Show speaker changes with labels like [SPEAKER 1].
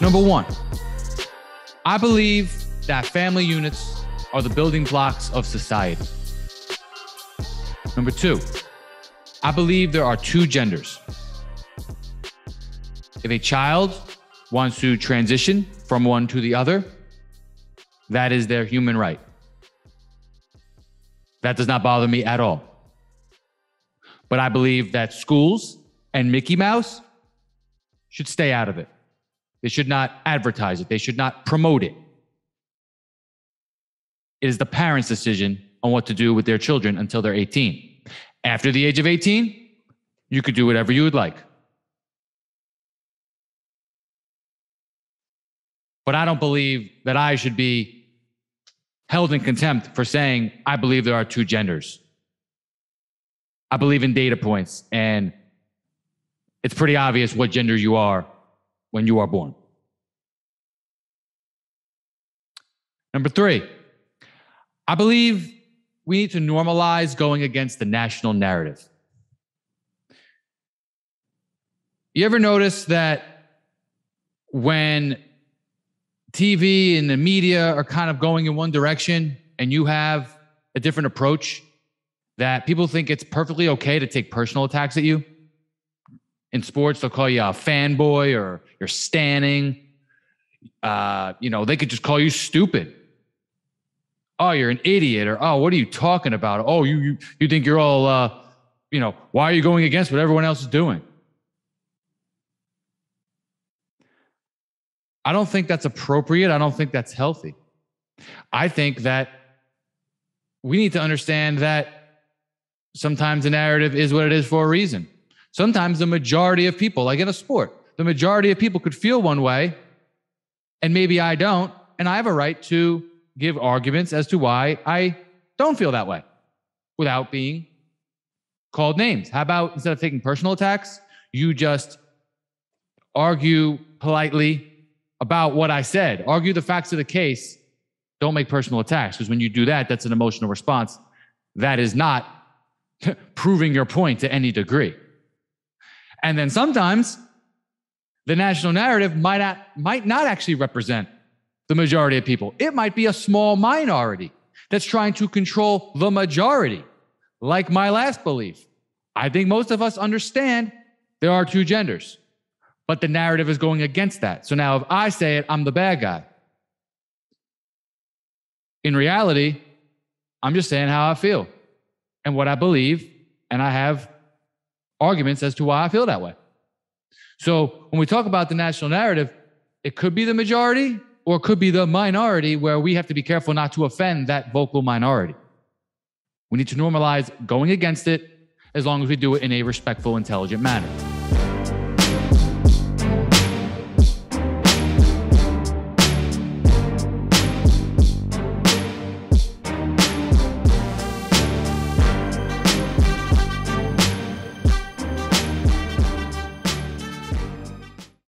[SPEAKER 1] Number one, I believe that family units are the building blocks of society. Number two, I believe there are two genders. If a child wants to transition from one to the other, that is their human right. That does not bother me at all. But I believe that schools and Mickey Mouse should stay out of it. They should not advertise it. They should not promote it. It is the parents' decision on what to do with their children until they're 18. After the age of 18, you could do whatever you would like. But I don't believe that I should be held in contempt for saying I believe there are two genders. I believe in data points, and it's pretty obvious what gender you are when you are born. Number three, I believe we need to normalize going against the national narrative. You ever notice that when TV and the media are kind of going in one direction and you have a different approach, that people think it's perfectly okay to take personal attacks at you? In sports, they'll call you a fanboy or you're standing. They could just call you stupid. Oh, you're an idiot. Or, oh, what are you talking about? Oh, you think you're all, why are you going against what everyone else is doing? I don't think that's appropriate. I don't think that's healthy. I think that we need to understand that sometimes the narrative is what it is for a reason. Sometimes the majority of people, like in a sport, the majority of people could feel one way, and maybe I don't, and I have a right to give arguments as to why I don't feel that way without being called names. How about instead of taking personal attacks, you just argue politely about what I said, argue the facts of the case, don't make personal attacks, because when you do that, that's an emotional response. That is not proving your point to any degree. And then sometimes the national narrative might not actually represent the majority of people. It might be a small minority that's trying to control the majority, like my last belief. I think most of us understand there are two genders, but the narrative is going against that. So now if I say it, I'm the bad guy. In reality, I'm just saying how I feel and what I believe, and I have arguments as to why I feel that way. So when we talk about the national narrative, it could be the majority or it could be the minority, where we have to be careful not to offend that vocal minority. We need to normalize going against it as long as we do it in a respectful, intelligent manner.